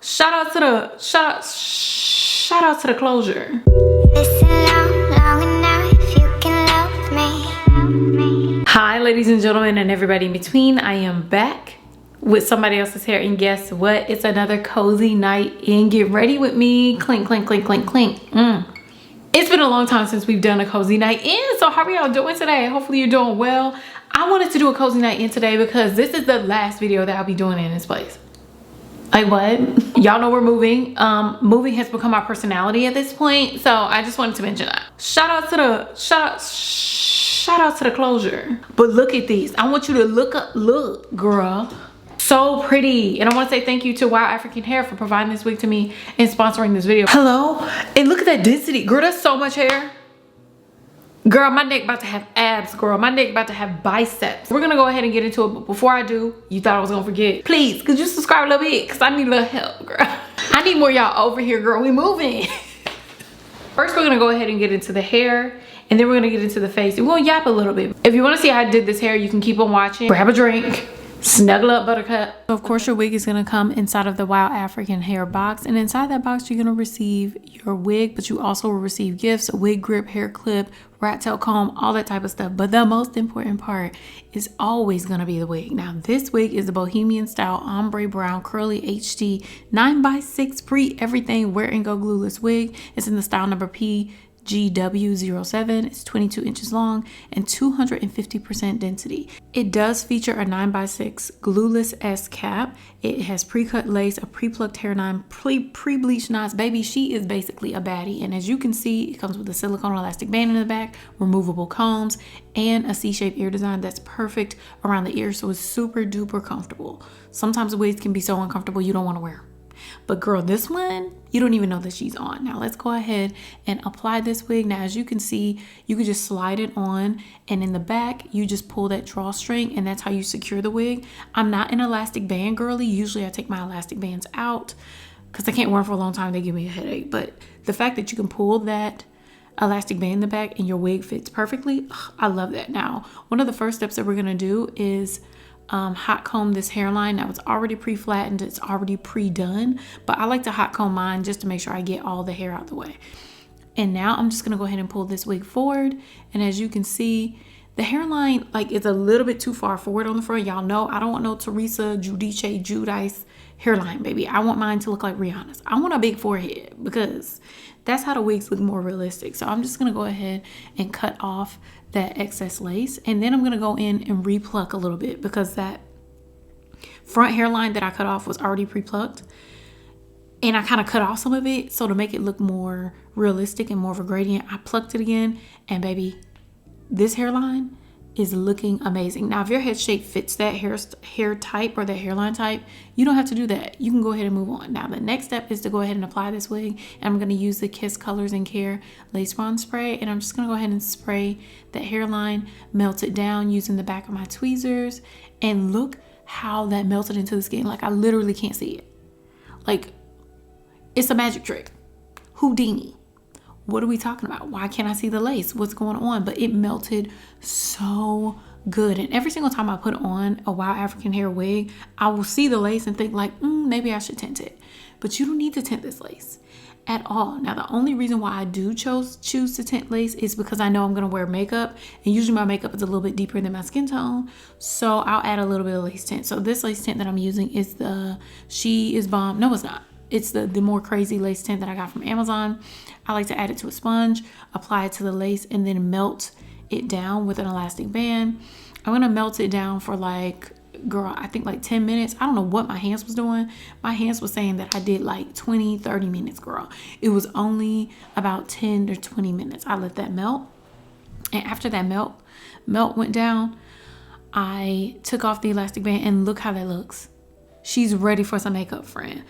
Shout out to the closure. Hi ladies and gentlemen and everybody in between. I am back with somebody else's hair, and guess what? It's another cozy night in Get Ready With Me. Clink, clink, clink, clink, clink. It's been a long time since we've done a cozy night in, so how are y'all doing today? Hopefully you're doing well. I wanted to do a cozy night in today because this is the last video that I'll be doing in this place. Like what? Y'all know we're moving. Moving has become our personality at this point, so I just wanted to mention that. Shout out to the closure. But look at these. I want you to look, girl. So pretty. And I want to say thank you to Wowafrican Hair for providing this wig to me and sponsoring this video. Hello. And look at that density. Girl, that's so much hair. Girl, my neck about to have abs, girl. My neck about to have biceps. We're gonna go ahead and get into it, but before I do, you thought I was gonna forget. Please, could you subscribe a little bit? Cause I need a little help, girl. I need more y'all over here, girl. We moving. First, we're gonna go ahead and get into the hair, and then we're gonna get into the face. We're gonna yap a little bit. If you wanna see how I did this hair, you can keep on watching. Grab a drink. Snuggle up, buttercup. So of course your wig is gonna come inside of the Wowafrican hair box, and inside that box you're gonna receive your wig, but you also will receive gifts, a wig grip, hair clip, rat tail comb, all that type of stuff. But the most important part is always gonna be the wig. Now this wig is the Bohemian style ombre brown curly HD 9x6 pre everything wear and go glueless wig. It's in the style number PGW07. It's 22 inches long and 250% density. It does feature a 9x6 glueless S cap. It has pre-cut lace, a pre-plucked hairline, pre-bleached knots. Baby, she is basically a baddie. And as you can see, it comes with a silicone elastic band in the back, removable combs, and a C-shaped ear design that's perfect around the ear, so it's super duper comfortable. Sometimes the wigs can be so uncomfortable you don't want to wear them. But girl, this one, you don't even know that she's on. Now let's go ahead and apply this wig. Now as you can see, you can just slide it on, and in the back you just pull that drawstring, and that's how you secure the wig. I'm not an elastic band girly. Usually I take my elastic bands out because I can't wear them for a long time. They give me a headache. But the fact that you can pull that elastic band in the back and your wig fits perfectly, I love that. Now one of the first steps that we're gonna do is hot comb this hairline. Now it's already pre-flattened, it's already pre-done, but I like to hot comb mine just to make sure I get all the hair out the way. And now I'm just gonna go ahead and pull this wig forward, and as you can see, the hairline is a little bit too far forward on the front. Y'all know I don't want no Giudice hairline, baby. I want mine to look like Rihanna's. I want a big forehead because that's how the wigs look more realistic. So I'm just gonna go ahead and cut off that excess lace, and then I'm gonna go in and repluck a little bit because that front hairline that I cut off was already pre-plucked, and I kind of cut off some of it, so to make it look more realistic and more of a gradient, I plucked it again, and baby, this hairline is looking amazing. Now if your head shape fits that hair type or that hairline type, you don't have to do that. You can go ahead and move on. Now the next step is to go ahead and apply this wig, and I'm going to use the Kiss Colors and Care Lace Bond Spray, and I'm just going to go ahead and spray that hairline, melt it down using the back of my tweezers, and look how that melted into the skin. Like I literally can't see it. Like it's a magic trick. Houdini. What are we talking about? Why can't I see the lace? What's going on? But it melted so good. And every single time I put on a Wowafrican hair wig, I will see the lace and think like, maybe I should tint it. But you don't need to tint this lace at all. Now, the only reason why I do choose to tint lace is because I know I'm going to wear makeup. And usually my makeup is a little bit deeper than my skin tone. So I'll add a little bit of lace tint. So this lace tint that I'm using is the 𝐿_IVBomb. No, it's not. It's the more crazy lace tint that I got from Amazon. I like to add it to a sponge, apply it to the lace, and then melt it down with an elastic band. I'm gonna melt it down for I think 10 minutes. I don't know what my hands was doing. My hands was saying that I did 20, 30 minutes, girl. It was only about 10 or 20 minutes. I let that melt. And after that melt went down, I took off the elastic band, and look how that looks. She's ready for some makeup, friend.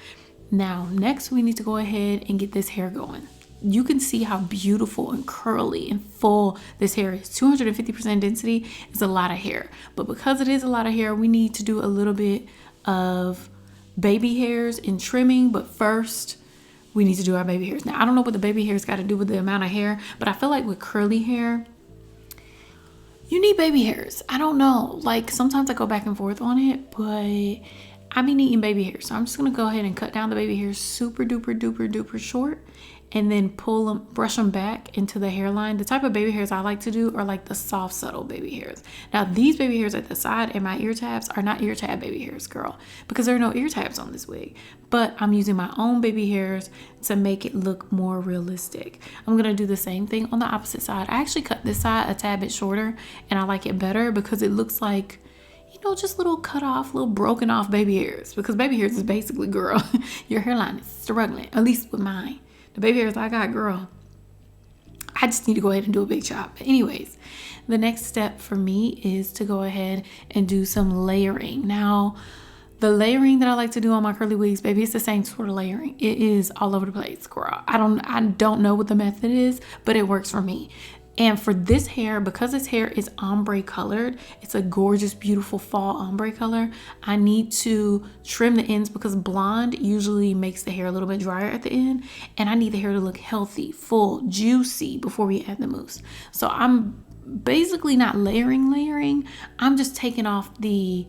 Now, next we need to go ahead and get this hair going. You can see how beautiful and curly and full this hair is. 250% density is a lot of hair. But because it is a lot of hair, we need to do a little bit of baby hairs and trimming. But first, we need to do our baby hairs. Now, I don't know what the baby hairs got to do with the amount of hair, but I feel like with curly hair, you need baby hairs. I don't know. Sometimes I go back and forth on it, but I be needing baby hair. So I'm just gonna go ahead and cut down the baby hairs super duper duper duper short, and then pull them, brush them back into the hairline. The type of baby hairs I like to do are like the soft, subtle baby hairs. Now these baby hairs at the side and my ear tabs are not ear tab baby hairs, girl, because there are no ear tabs on this wig. But I'm using my own baby hairs to make it look more realistic. I'm gonna do the same thing on the opposite side. I actually cut this side a tad bit shorter, and I like it better because it looks like, you know, just little cut off, little broken off baby hairs. Because baby hairs is basically, girl, your hairline is struggling, at least with mine. The baby hairs I got, girl, I just need to go ahead and do a big chop. But anyways, the next step for me is to go ahead and do some layering. Now, the layering that I like to do on my curly wigs, baby, it's the same sort of layering. It is all over the place, girl. I don't know what the method is, but it works for me. And for this hair, because this hair is ombre colored, it's a gorgeous, beautiful fall ombre color, I need to trim the ends because blonde usually makes the hair a little bit drier at the end. And I need the hair to look healthy, full, juicy before we add the mousse. So I'm basically not layering. I'm just taking off the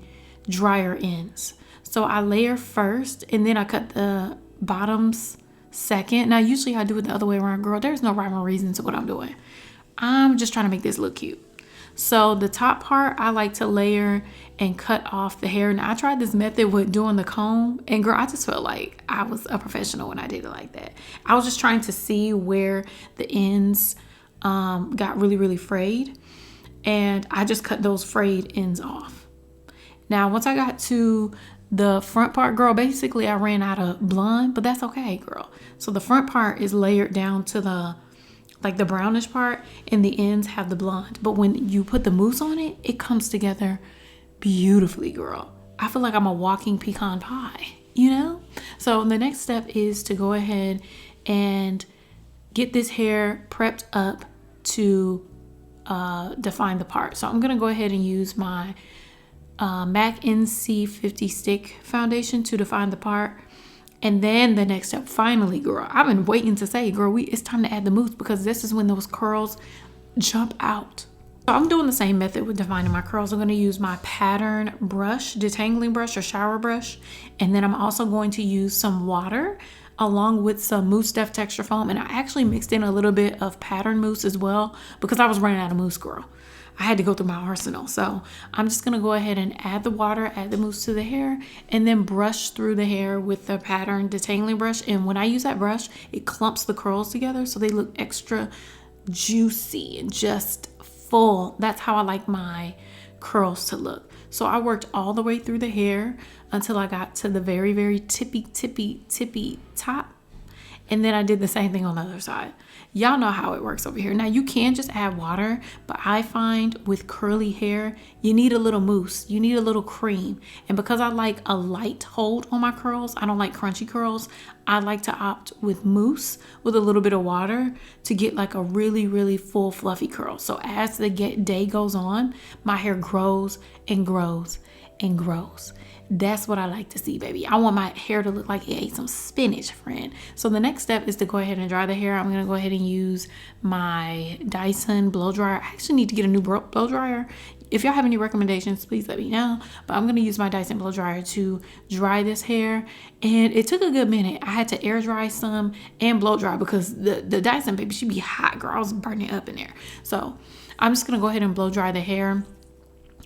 drier ends. So I layer first, and then I cut the bottoms second. Now, usually I do it the other way around, girl. There's no rhyme or reason to what I'm doing. I'm just trying to make this look cute. So the top part, I like to layer and cut off the hair. Now I tried this method with doing the comb, and girl, I just felt like I was a professional when I did it like that. I was just trying to see where the ends got really, really frayed, and I just cut those frayed ends off. Now, once I got to the front part, girl, basically I ran out of blonde, but that's okay, girl. So the front part is layered down to the brownish part, and the ends have the blonde. But when you put the mousse on it, it comes together beautifully, girl. I feel like I'm a walking pecan pie, you know? So the next step is to go ahead and get this hair prepped up to define the part. So I'm gonna go ahead and use my MAC NC50 stick foundation to define the part. And then the next step, finally, girl, I've been waiting to say, girl, it's time to add the mousse, because this is when those curls jump out. So I'm doing the same method with defining my curls. I'm going to use my pattern brush, detangling brush or shower brush. And then I'm also going to use some water along with some mousse def texture foam. And I actually mixed in a little bit of pattern mousse as well, because I was running out of mousse, girl. I had to go through my arsenal. So I'm just gonna go ahead and add the water, add the mousse to the hair, and then brush through the hair with the pattern detangling brush. And when I use that brush, it clumps the curls together so they look extra juicy and just full. That's how I like my curls to look. So I worked all the way through the hair until I got to the very, very tippy top. And then I did the same thing on the other side. Y'all know how it works over here. Now you can just add water, but I find with curly hair, you need a little mousse, you need a little cream. And because I like a light hold on my curls, I don't like crunchy curls, I like to opt with mousse with a little bit of water to get like a really, really full fluffy curl. So as the day goes on, my hair grows and grows and grows. That's what I like to see, baby. I want my hair to look like it ate some spinach, friend. So the next step is to go ahead and dry the hair. I'm going to go ahead and use my Dyson blow dryer. I actually need to get a new blow dryer. If y'all have any recommendations, please let me know. But I'm going to use my Dyson blow dryer to dry this hair. And it took a good minute. I had to air dry some and blow dry because the Dyson, baby, she be hot, girl. I was burning up in there. So I'm just going to go ahead and blow dry the hair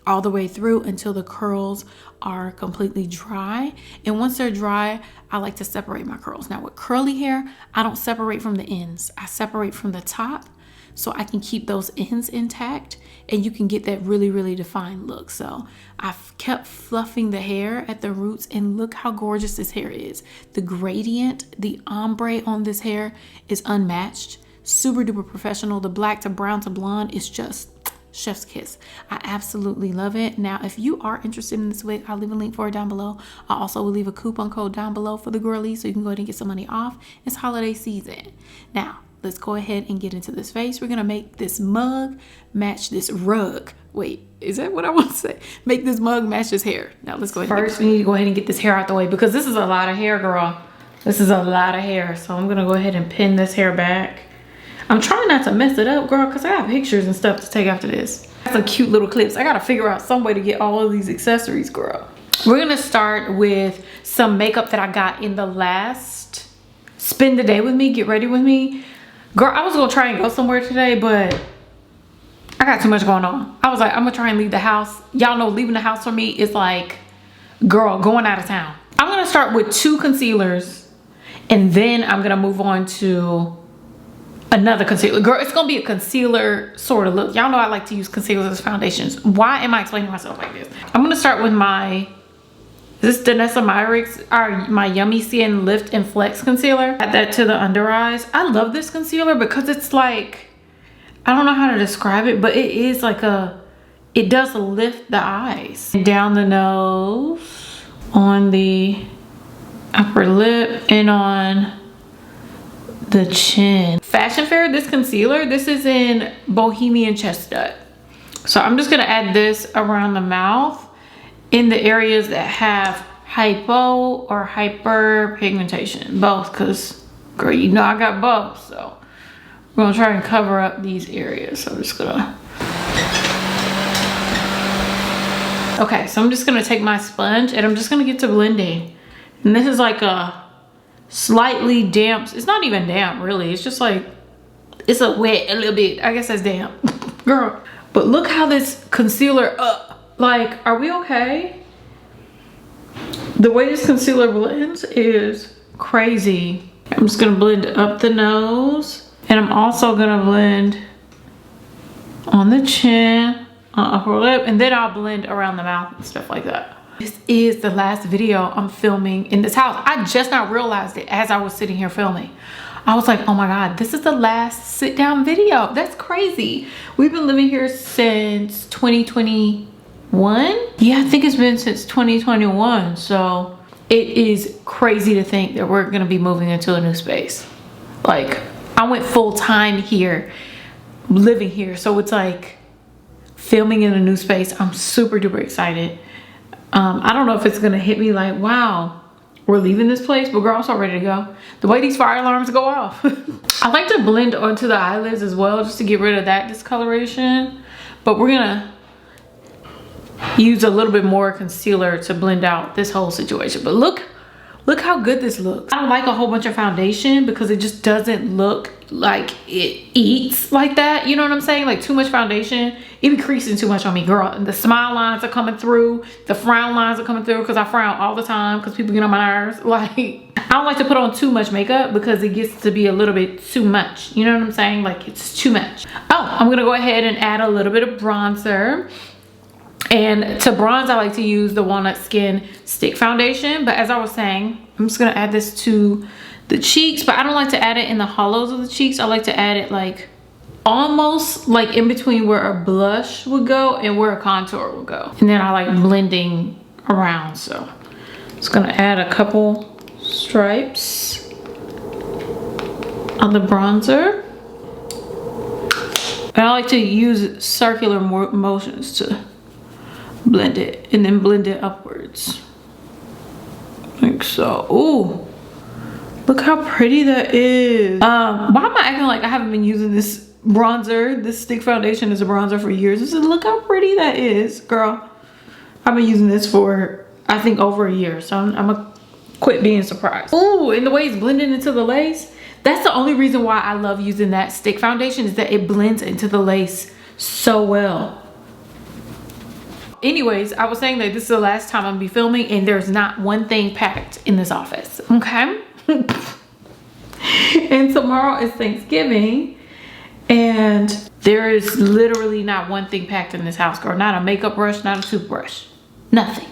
all the way through until the curls are completely dry. And once they're dry, I like to separate my curls. Now with curly hair, I don't separate from the ends. I separate from the top so I can keep those ends intact and you can get that really, really defined look. So I've kept fluffing the hair at the roots, and look how gorgeous this hair is. The gradient, the ombre on this hair is unmatched. Super duper professional. The black to brown to blonde is just chef's kiss. I absolutely love it. Now, if you are interested in this wig, I'll leave a link for it down below. I also will leave a coupon code down below for the girlies so you can go ahead and get some money off. It's holiday season. Now, let's go ahead and get into this face. We're going to make this mug match this rug. Wait, is that what I want to say? Make this mug match this hair. Now, let's go ahead. First, we need to go ahead and get this hair out the way because this is a lot of hair, girl. This is a lot of hair. So I'm going to go ahead and pin this hair back. I'm trying not to mess it up, girl, because I got pictures and stuff to take after this. Some cute little clips. I got to figure out some way to get all of these accessories, girl. We're gonna start with some makeup that I got in the last spend the day with me, get ready with me. Girl, I was gonna try and go somewhere today, but I got too much going on. I was like, I'm gonna try and leave the house. Y'all know leaving the house for me is like, girl, going out of town. I'm gonna start with 2 concealers, and then I'm gonna move on to another concealer. Girl, it's gonna be a concealer sort of look. Y'all know I like to use concealers as foundations. Why am I explaining myself like this? I'm gonna start with my, this Danessa Myricks, my Yummy Skin Lift and Flex concealer. Add that to the under eyes. I love this concealer because it's like, I don't know how to describe it, but it is like it does lift the eyes. Down the nose, on the upper lip, and on the chin. Fashion Fair, this concealer, this is in Bohemian Chestnut. So I'm just gonna add this around the mouth in the areas that have hypo or hyperpigmentation. Both, because girl, you know I got both. So we're gonna try and cover up these areas. So I'm just gonna, okay, so I'm just gonna take my sponge and I'm just gonna get to blending. And this is like a slightly damp, it's not even damp really, it's just like, it's a wet a little bit. I guess that's damp. Girl, but look how this concealer like, are we okay? The way this concealer blends is crazy. I'm just gonna blend up the nose, and I'm also gonna blend on the chin, on upper lip, and then I'll blend around the mouth and stuff like that. This is the last video I'm filming in this house. I just now realized it as I was sitting here filming. I was like, oh my God, this is the last sit down video. That's crazy. We've been living here since 2021. Yeah, I think it's been since 2021. So it is crazy to think that we're gonna be moving into a new space. Like, I went full time here, living here. So it's like filming in a new space. I'm super duper excited. I don't know if it's gonna hit me like, wow, we're leaving this place, but girl, I'm so ready to go. The way these fire alarms go off. I like to blend onto the eyelids as well, just to get rid of that discoloration. But we're gonna use a little bit more concealer to blend out this whole situation. But look how good this looks. I don't like a whole bunch of foundation because it just doesn't look like it eats like that. You know what I'm saying? Like too much foundation, it be creasing too much on me, girl. And the smile lines are coming through, the frown lines are coming through because I frown all the time because people get on my nerves. Like, I don't like to put on too much makeup because it gets to be a little bit too much. You know what I'm saying? Like, it's too much. Oh, I'm gonna go ahead and add a little bit of bronzer. And to bronze, I like to use the Walnut Skin Stick Foundation. But as I was saying, I'm just gonna add this to the cheeks, but I don't like to add it in the hollows of the cheeks. I like to add it like almost like in between where a blush would go and where a contour would go. And then I like blending around. So I'm just gonna add a couple stripes on the bronzer. And I like to use circular motions to blend it and then blend it upwards like so. Ooh, look how pretty that is. Why am I acting like I haven't been using this bronzer, this stick foundation as a bronzer for years? Just look how pretty that is, girl. I've been using this for I think over a year, so I'm gonna quit being surprised. Ooh, and the way it's blending into the lace, that's the only reason why I love using that stick foundation, is that it blends into the lace so well. Anyways, I was saying that this is the last time I'm gonna be filming and there's not one thing packed in this office, okay? And tomorrow is Thanksgiving and there is literally not one thing packed in this house, girl. Not a makeup brush, not a toothbrush, nothing.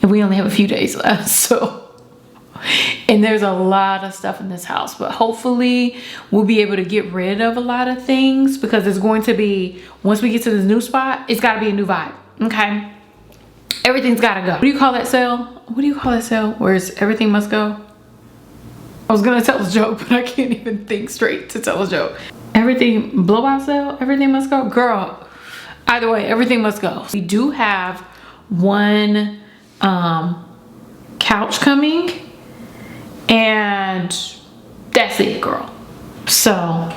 And we only have a few days left, so. And there's a lot of stuff in this house, but hopefully we'll be able to get rid of a lot of things because it's going to be, once we get to this new spot, it's gotta be a new vibe. Okay, everything's gotta go. What do you call that sale? What do you call that sale? Where's everything must go? I was gonna tell a joke, but I can't even think straight to tell a joke. Everything, blowout sale, everything must go? Girl, either way, everything must go. We do have one couch coming and that's it, girl. So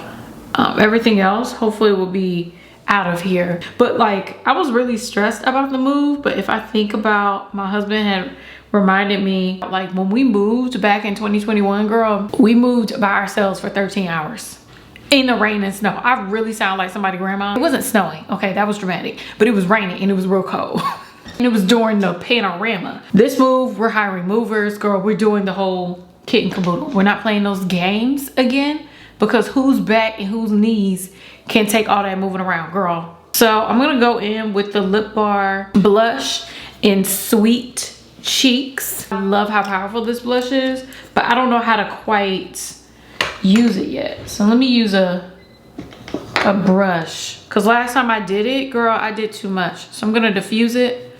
everything else hopefully will be out of here. But like, I was really stressed about the move. But if I think about, my husband had reminded me, like when we moved back in 2021, girl, we moved by ourselves for 13 hours. In the rain and snow. I really sound like somebody's grandma. It wasn't snowing, okay, that was dramatic, but it was raining and it was real cold. And it was during the panorama. This move, we're hiring movers, girl. We're doing the whole kit and caboodle. We're not playing those games again, because whose back and whose knees can take all that moving around, girl. So I'm gonna go in with the Lip Bar blush in Sweet Cheeks. I love how powerful this blush is, but I don't know how to quite use it yet. So let me use a brush, because last time I did it, girl, I did too much. So I'm gonna diffuse it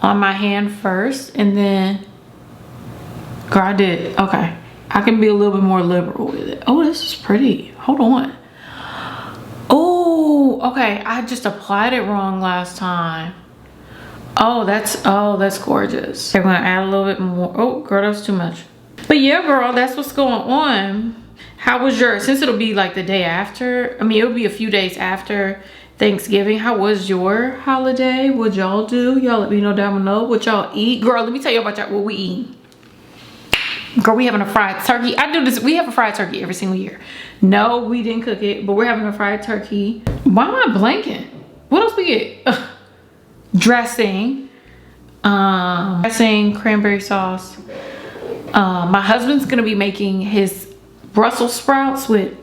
on my hand first, and then, girl, I did, okay. I can be a little bit more liberal with it. Oh, this is pretty. Hold on. Oh, okay, I just applied it wrong last time. Oh, that's gorgeous. I'm gonna add a little bit more. Oh, girl, that was too much. But yeah, girl, that's what's going on. How was your, since it'll be like the day after, I mean, it'll be a few days after Thanksgiving. How was your holiday? What'd y'all do? Y'all let me know down below what y'all eat. Girl, let me tell you about y'all what we eat. Girl, we having a fried turkey. I do this, we have a fried turkey every single year. No, we didn't cook it, but we're having a fried turkey. Why am I blanking? What else we get? Dressing. Dressing, cranberry sauce. My husband's gonna be making his Brussels sprouts with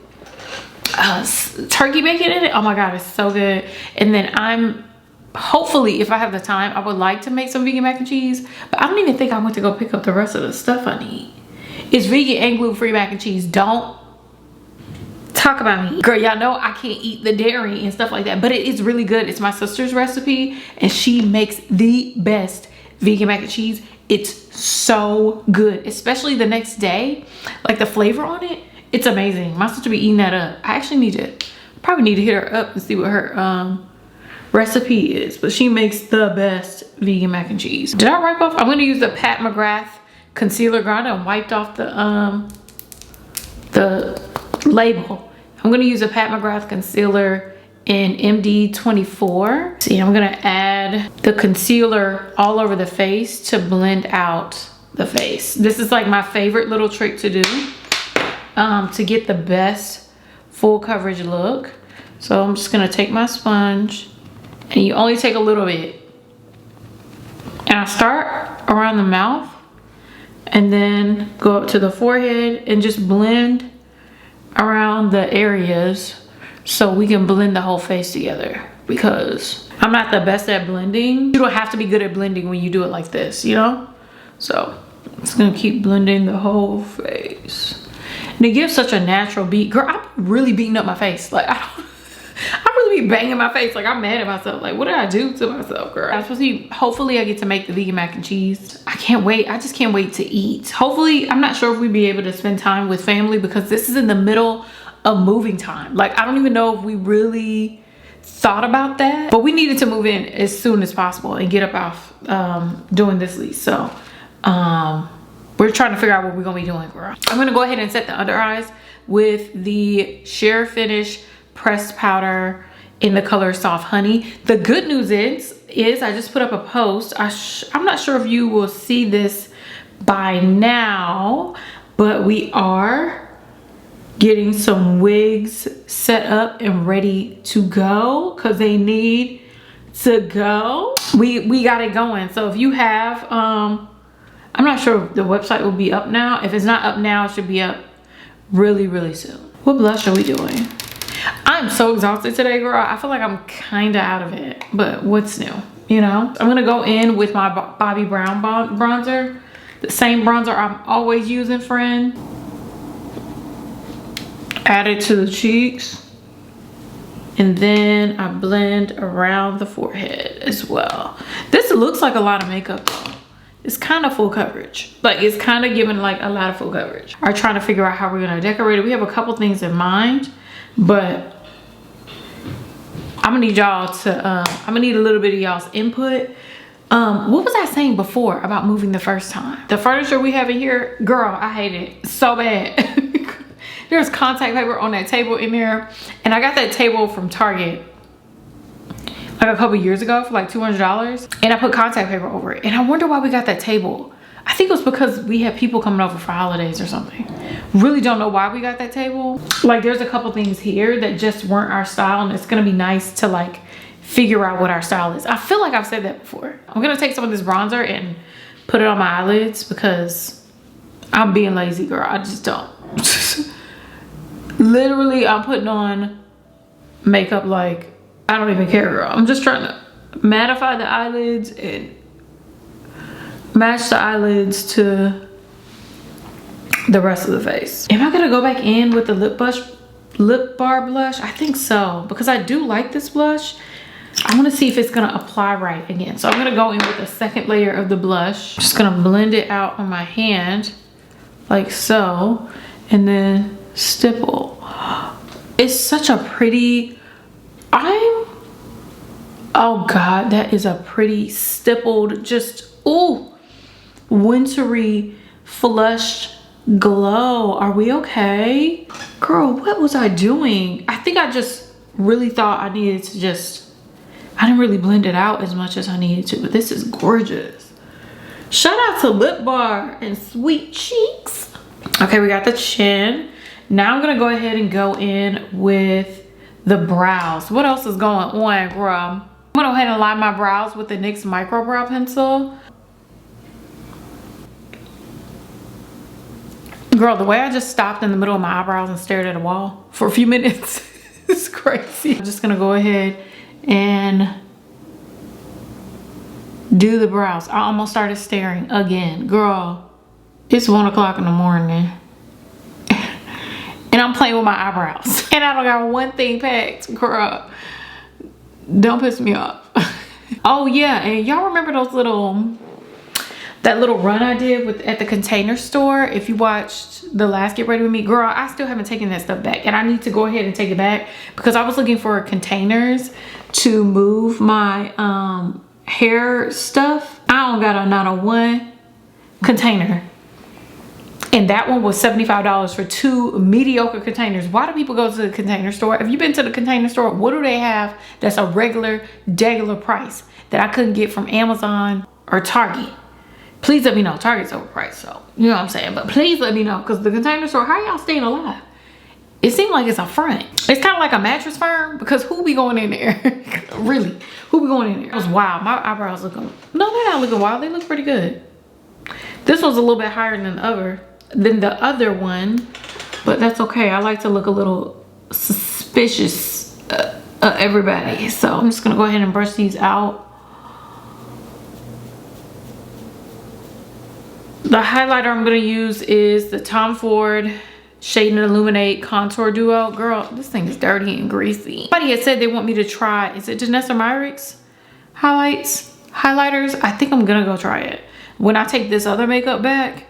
turkey bacon in it. Oh my god, it's so good. And then I'm hopefully, if I have the time, I would like to make some vegan mac and cheese, but I don't even think I went to go pick up the rest of the stuff I need. It's vegan and gluten-free mac and cheese. Don't talk about me, girl. Y'all know I can't eat the dairy and stuff like that, but it is really good. It's my sister's recipe and she makes the best vegan mac and cheese. It's so good, especially the next day. Like the flavor on it, it's amazing. My sister be eating that up. I actually probably need to hit her up and see what her recipe is, but she makes the best vegan mac and cheese. Did I wipe off? I'm gonna use the Pat McGrath concealer. Girl, I done wiped off the label. I'm gonna use a Pat McGrath concealer in MD24. See, I'm gonna add the concealer all over the face to blend out the face. This is like my favorite little trick to do to get the best full coverage look. So I'm just gonna take my sponge, and you only take a little bit. And I start around the mouth and then go up to the forehead and just blend around the areas so we can blend the whole face together, because I'm not the best at blending. You don't have to be good at blending when you do it like this, you know? So I'm just gonna keep blending the whole face. And it gives such a natural beat. Girl, I'm really beating up my face. Like, I really be banging my face. Like, I'm mad at myself. Like, what did I do to myself, girl? I'm supposed to be, hopefully I get to make the vegan mac and cheese. I can't wait. I just can't wait to eat. Hopefully, I'm not sure if we'd be able to spend time with family, because this is in the middle of moving time. Like, I don't even know if we really thought about that, but we needed to move in as soon as possible and get up off doing this lease. So we're trying to figure out what we're gonna be doing, girl. I'm gonna go ahead and set the under eyes with the Sheer Finish pressed powder in the color Soft Honey. The good news is I just put up a post. I'm not sure if you will see this by now, but we are getting some wigs set up and ready to go, because they need to go. We got it going. So if you have I'm not sure if the website will be up now. If it's not up now, it should be up really soon. What blush are we doing? I'm so exhausted today, girl. I feel like I'm kind of out of it, but what's new, you know? I'm gonna go in with my Bobbi Brown bronzer, the same bronzer I'm always using, friend. Add it to the cheeks, and then I blend around the forehead as well. This looks like a lot of makeup though. It's kind of full coverage. Like, it's kind of giving like a lot of full coverage. We're trying to figure out how we're gonna decorate it. We have a couple things in mind, but I'm gonna need y'all to I'm gonna need a little bit of y'all's input. What was I saying before about moving the first time? The furniture we have in here, girl, I hate it so bad. There's contact paper on that table in there, and I got that table from Target like a couple years ago for like $200, and I put contact paper over it. And I wonder why we got that table. I think it was because we had people coming over for holidays or something. Really don't know why we got that table. Like there's a couple things here that just weren't our style, and it's gonna be nice to like figure out what our style is. I feel like I've said that before. I'm gonna take some of this bronzer and put it on my eyelids because I'm being lazy, girl. I just don't. Literally, I'm putting on makeup like I don't even care, girl. I'm just trying to mattify the eyelids and match the eyelids to the rest of the face. Am I gonna go back in with the lip bar blush? I think so, because I do like this blush. I want to see if it's gonna apply right again. So I'm gonna go in with a second layer of the blush. Just gonna blend it out on my hand like so, and then stipple. It's such a pretty, oh God, that is a pretty stippled, just, ooh, wintry, flushed glow. Are we okay? Girl, what was I doing? I think I just really thought I needed to just, I didn't really blend it out as much as I needed to, but this is gorgeous. Shout out to Lip Bar and Sweet Cheeks. Okay, we got the chin. Now I'm gonna go ahead and go in with the brows. What else is going on, Grwm? I'm gonna go ahead and line my brows with the NYX Micro Brow Pencil. Girl, the way I just stopped in the middle of my eyebrows and stared at a wall for a few minutes is crazy. I'm just gonna go ahead and do the brows. I almost started staring again. Girl, it's 1 o'clock in the morning and I'm playing with my eyebrows and I don't got one thing packed. Girl, don't piss me off. Oh yeah, and y'all remember those that little run I did at the Container Store? If you watched the last Get Ready With Me, girl, I still haven't taken that stuff back, and I need to go ahead and take it back because I was looking for containers to move my hair stuff. I don't got not a one container, and that one was $75 for 2 mediocre containers. Why do people go to the Container Store? Have you been to the Container Store? What do they have that's a regular price that I couldn't get from Amazon or Target? Please let me know. Target's overpriced, so you know what I'm saying, but please let me know, because the Container Store, how y'all staying alive? It seemed like it's a front. It's kind of like a mattress firm, because who be going in there? Really, who be going in there? It was wild. My eyebrows looking, no, they're not looking wild. They look pretty good. This one's a little bit higher than the other one, but that's okay. I like to look a little suspicious everybody, so I'm just gonna go ahead and brush these out. The highlighter I'm gonna use is the Tom Ford Shade and Illuminate Contour Duo. Girl, this thing is dirty and greasy. Somebody had said they want me to try, is it Janessa Myrick's highlighters? I think I'm gonna go try it. When I take this other makeup back,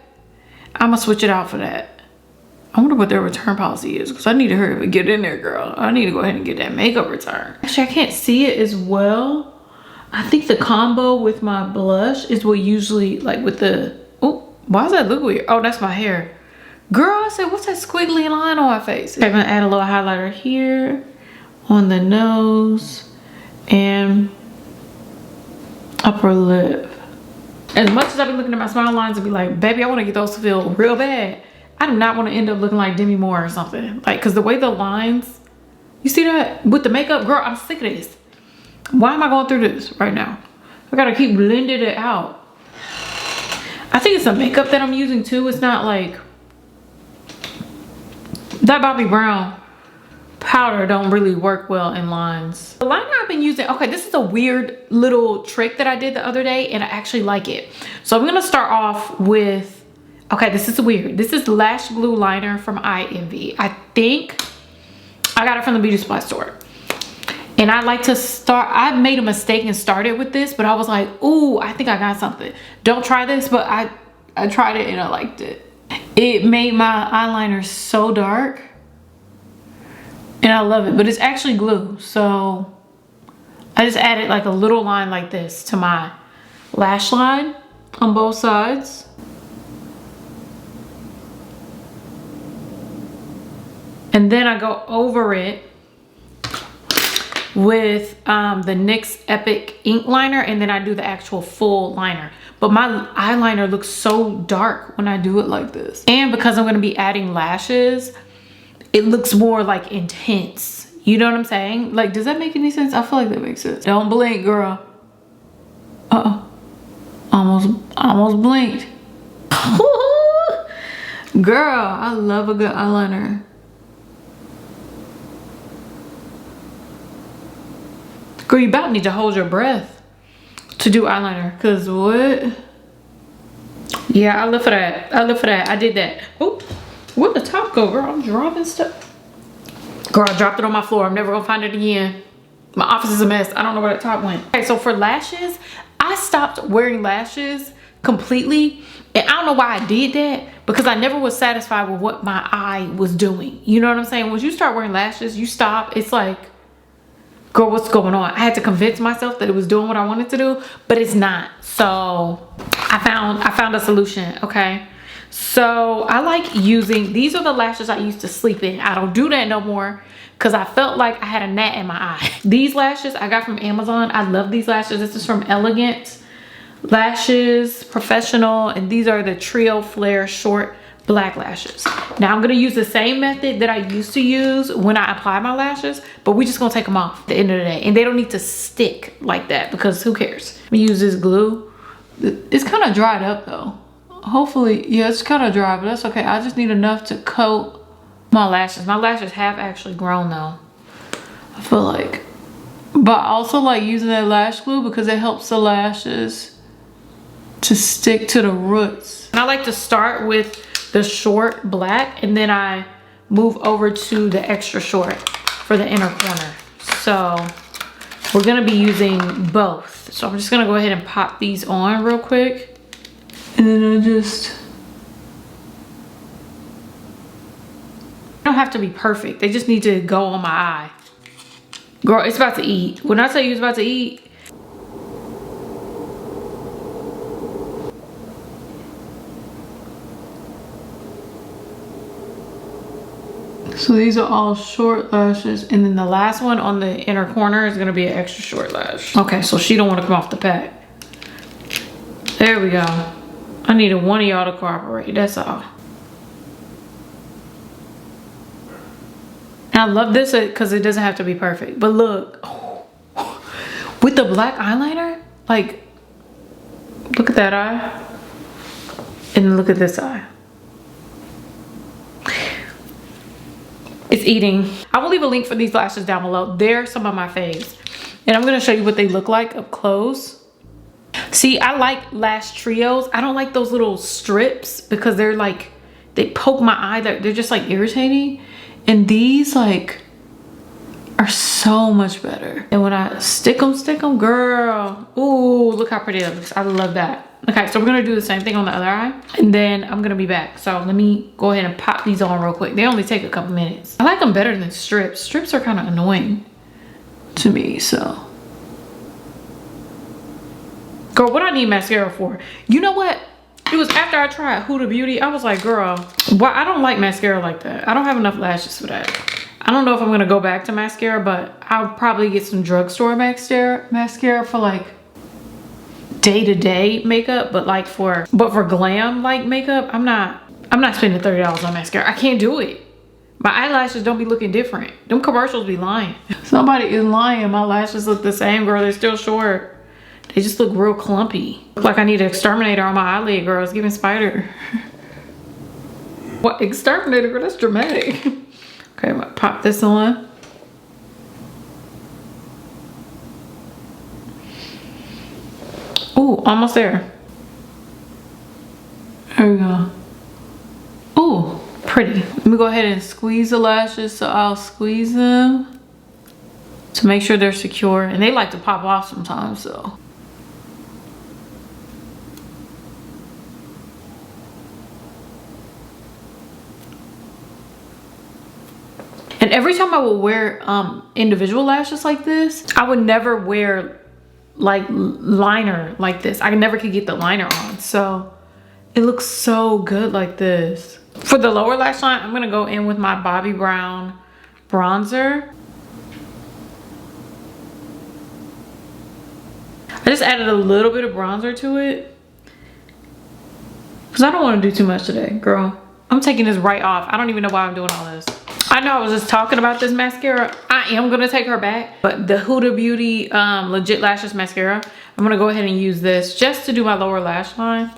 I'm gonna switch it out for that. I wonder what their return policy is, because I need to hurry up and get in there, girl. I need to go ahead and get that makeup return. Actually, I can't see it as well. I think the combo with my blush is what usually, like with the, oh, why does that look weird? Oh, that's my hair. Girl, I said, what's that squiggly line on my face? I'm gonna add a little highlighter here on the nose and upper lip. As much as I've been looking at my smile lines and be like, baby, I wanna get those to feel real bad, I do not wanna end up looking like Demi Moore or something. Like, cause the way the lines, you see that with the makeup? Girl, I'm sick of this. Why am I going through this right now? I gotta keep blending it out. I think it's the makeup that I'm using too. It's not like that Bobbi Brown powder don't really work well in lines. The liner I've been using, okay, this is a weird little trick that I did the other day and I actually like it. So I'm gonna start off with, okay, this is weird. This is Lash Glue Liner from 𝐼𝐸. I think I got it from the beauty supply store. And I like to start, I made a mistake and started with this, but I was like, ooh, I think I got something. Don't try this, but I tried it and I liked it. It made my eyeliner so dark and I love it, but it's actually glue. So I just added like a little line like this to my lash line on both sides. And then I go over it with the NYX Epic ink liner, and then I do the actual full liner. But my eyeliner looks so dark when I do it like this. And because I'm gonna be adding lashes, it looks more like intense. You know what I'm saying? Like, does that make any sense? I feel like that makes sense. Don't blink, girl. Almost blinked. Girl, I love a good eyeliner. Girl, you about need to hold your breath to do eyeliner. Cause what? Yeah, I live for that. I live for that. I did that. Oh, where'd the top go, girl? I'm dropping stuff. Girl, I dropped it on my floor. I'm never gonna find it again. My office is a mess. I don't know where the top went. Okay, so for lashes, I stopped wearing lashes completely. And I don't know why I did that, because I never was satisfied with what my eye was doing. You know what I'm saying? Once you start wearing lashes, you stop. It's like, girl, what's going on? I had to convince myself that it was doing what I wanted to do, but it's not. So I found a solution, okay? So I like using, these are the lashes I used to sleep in. I don't do that no more because I felt like I had a gnat in my eye. These lashes I got from Amazon. I love these lashes. This is from Elegant Lashes Professional, and these are the Trio Flare Short Black Lashes. Now I'm gonna use the same method that I used to use when I apply my lashes, but we just gonna take them off at the end of the day, and they don't need to stick like that because who cares? I'm gonna use this glue. It's kind of dried up though. Hopefully, yeah, it's kind of dry, but that's okay. I just need enough to coat my lashes. My lashes have actually grown though, I feel like. But I also like using that lash glue because it helps the lashes to stick to the roots. And I like to start with the short black, and then I move over to the extra short for the inner corner. So we're gonna be using both. So I'm just gonna go ahead and pop these on real quick. And then I don't have to be perfect. They just need to go on my eye. Girl, it's about to eat. When I tell you it's about to eat, so these are all short lashes, and then the last one on the inner corner is gonna be an extra short lash. Okay, so she don't want to come off the pack. There we go. I needed one of y'all to cooperate, that's all. And I love this because it doesn't have to be perfect. But look, with the black eyeliner, like, look at that eye, and look at this eye. It's eating. I will leave a link for these lashes down below. They're some of my faves. And I'm gonna show you what they look like up close. See, I like lash trios. I don't like those little strips because they're like, they poke my eye. They're just like irritating. And these like are so much better. And when I stick them, girl. Ooh, look how pretty that looks. I love that. Okay, so we're gonna do the same thing on the other eye, and then I'm gonna be back. So let me go ahead and pop these on real quick. They only take a couple minutes. I like them better than strips. Strips are kind of annoying to me, so. Girl, what I need mascara for? You know what? It was after I tried Huda Beauty, I was like, girl, why? I don't like mascara like that. I don't have enough lashes for that. I don't know if I'm gonna go back to mascara, but I'll probably get some drugstore mascara for like day-to-day makeup, but for glam like makeup, I'm not spending $30 on mascara. I can't do it. My eyelashes don't be looking different. Them commercials be lying. Somebody is lying. My lashes look the same, girl. They're still short. They just look real clumpy. Look like I need an exterminator on my eyelid, girl. It's giving spider. What, exterminator, girl? That's dramatic. Okay, I'm gonna pop this on. Ooh, almost there. There we go. Ooh, pretty. Let me go ahead and squeeze the lashes. So I'll squeeze them to make sure they're secure. And they like to pop off sometimes, so. And every time I would wear individual lashes like this, I would never wear like liner like this. I never could get the liner on, so it looks so good like this. For the lower lash line, I'm gonna go in with my Bobbi Brown bronzer. I just added a little bit of bronzer to it. Because I don't want to do too much today, girl. I'm taking this right off. I don't even know why I'm doing all this. I know I was just talking about this mascara. I am going to take her back. But the Huda Beauty Legit Lashes Mascara, I'm going to go ahead and use this just to do my lower lash line.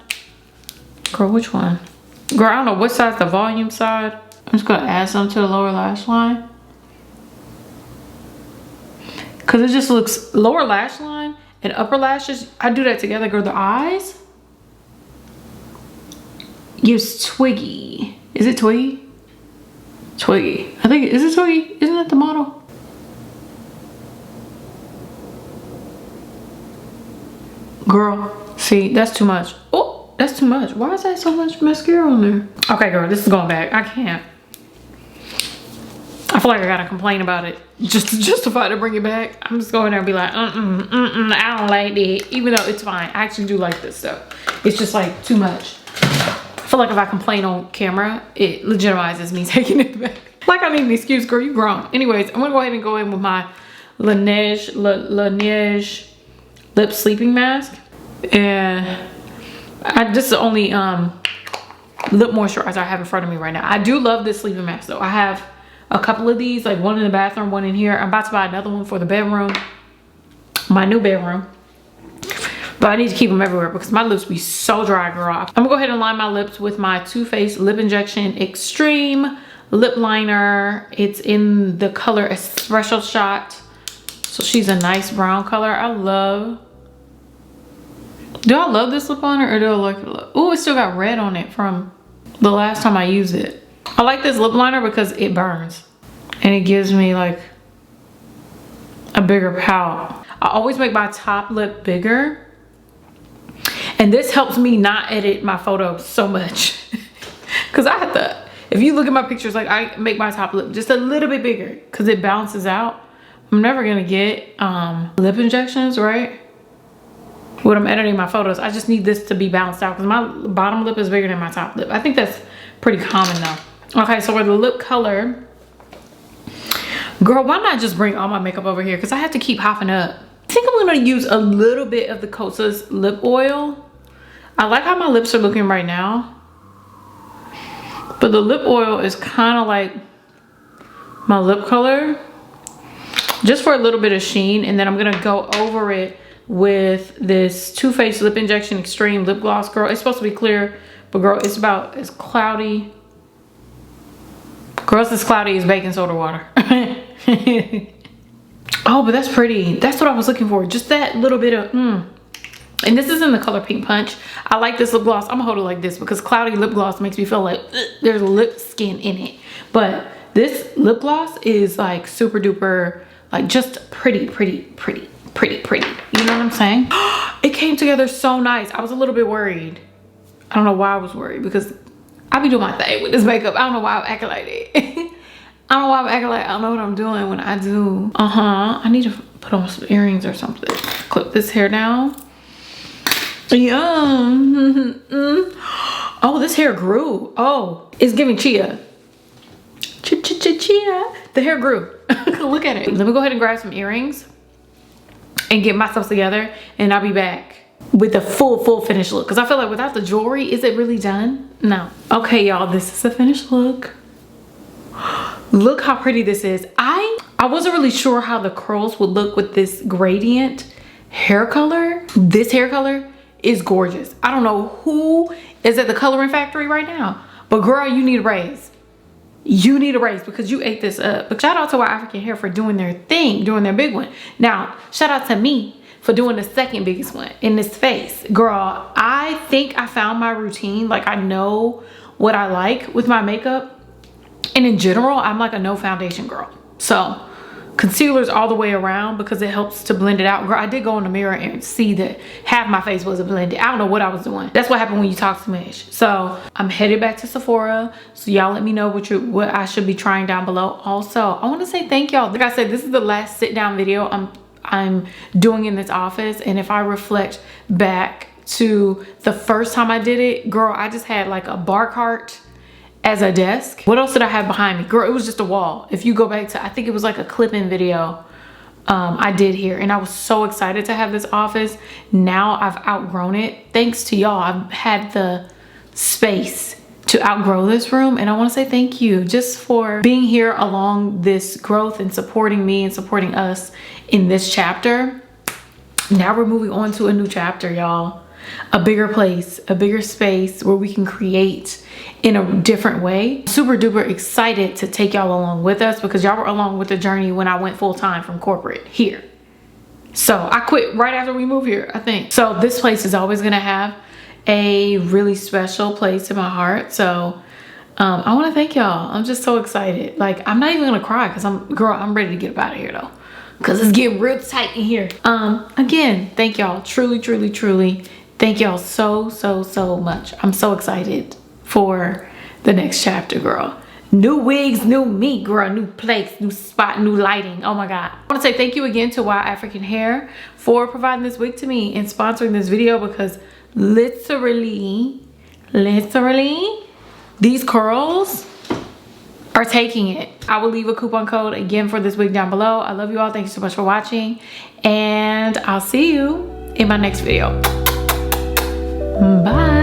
Girl, which one? Girl, I don't know what side's the volume side. I'm just going to add some to the lower lash line. Because it just looks lower lash line and upper lashes. I do that together, girl. The eyes gives Twiggy. Is it Twiggy? Twiggy. I think, is it Twiggy? Isn't that the model? Girl, see, that's too much. Oh, that's too much. Why is that so much mascara on there? Okay, girl, this is going back. I can't. I feel like I gotta complain about it just to justify to bring it back. I'm just going there and be like, I don't like it. Even though it's fine. I actually do like this stuff. It's just like too much. I feel like if I complain on camera, it legitimizes me taking it back. Like I need an excuse, girl, you grown. Anyways, I'm gonna go ahead and go in with my Laneige lip sleeping mask. And this is the only lip moisturizer I have in front of me right now. I do love this sleeping mask though. I have a couple of these, like one in the bathroom, one in here. I'm about to buy another one for the bedroom, my new bedroom. But I need to keep them everywhere because my lips be so dry, girl. I'm gonna go ahead and line my lips with my Too Faced Lip Injection Extreme Lip Liner. It's in the color Espresso Shot. So she's a nice brown color. Do I love this lip liner or do I like it? Oh, it still got red on it from the last time I used it. I like this lip liner because it burns and it gives me like a bigger pout. I always make my top lip bigger. And this helps me not edit my photos so much. Cause I have to, if you look at my pictures, like I make my top lip just a little bit bigger cause it balances out. I'm never gonna get lip injections, right? When I'm editing my photos, I just need this to be balanced out because my bottom lip is bigger than my top lip. I think that's pretty common though. Okay, so for the lip color, girl, why not just bring all my makeup over here? Because I have to keep hopping up. I think I'm gonna use a little bit of the 𝐂𝐀𝐄 lip oil. I like how my lips are looking right now. But the lip oil is kind of like my lip color. Just for a little bit of sheen. And then I'm gonna go over it with this Too Faced Lip Injection Extreme Lip Gloss, girl. It's supposed to be clear, but girl, it's about as cloudy. Girl, it's as cloudy as baking soda water. Oh, but that's pretty. That's what I was looking for. Just that little bit of, And this is in the color Pink Punch. I like this lip gloss. I'm gonna hold it like this because cloudy lip gloss makes me feel like there's lip skin in it. But this lip gloss is like super duper, like just pretty. You know what I'm saying? It came together so nice. I was a little bit worried. I don't know why I was worried because I be doing my thing with this makeup. I don't know why I'm acting like it. I don't know why I'm acting like I don't know what I'm doing when I do. I need to put on some earrings or something. Clip this hair down. Yeah. Oh, this hair grew. Oh, it's giving chia. Chia. The hair grew. Look at it. Let me go ahead and grab some earrings and get myself together and I'll be back with the full finished look because I feel like without the jewelry, is it really done? No. Okay, y'all, this is the finished look. Look how pretty this is. I wasn't really sure how the curls would look with this gradient hair color. This hair color is gorgeous. I don't know who is at the coloring factory right now, but girl, you need a raise. You need a raise because you ate this up. But shout out to Wowafrican Hair for doing their thing, doing their big one. Now, shout out to me for doing the second biggest one in this face. Girl, I think I found my routine. Like I know what I like with my makeup. And in general, I'm like a no foundation girl. So concealer's all the way around because it helps to blend it out. Girl, I did go in the mirror and see that half my face wasn't blended. I don't know what I was doing. That's what happened when you talk too much. So I'm headed back to Sephora. So y'all let me know what I should be trying down below. Also, I want to say thank y'all. Like I said, this is the last sit down video I'm doing in this office. And if I reflect back to the first time I did it, girl, I just had like a bar cart as a desk. What else did I have behind me? Girl, it was just a wall. If you go back to, I think it was like a clip-in video I did here, and I was so excited to have this office. Now I've outgrown it. Thanks to y'all, I've had the space to outgrow this room, and I want to say thank you just for being here along this growth and supporting me and supporting us in this chapter. Now we're moving on to a new chapter, y'all. A bigger place, a bigger space where we can create in a different way. Super duper excited to take y'all along with us, because y'all were along with the journey when I went full-time from corporate here. So I quit right after we moved here, I think. So this place is always gonna have a really special place in my heart. So I want to thank y'all. I'm just so excited. Like, I'm not even gonna cry because I'm ready to get up out of here though, because it's getting real tight in here. Again, thank y'all. Truly thank y'all so much. I'm so excited for the next chapter, girl. New wigs, new me, girl. New place, new spot, new lighting. Oh my God. I want to say thank you again to Wowafrican Hair for providing this wig to me and sponsoring this video, because literally these curls are taking it. I will leave a coupon code again for this wig down below. I love you all. Thank you so much for watching, and I'll see you in my next video. Bye.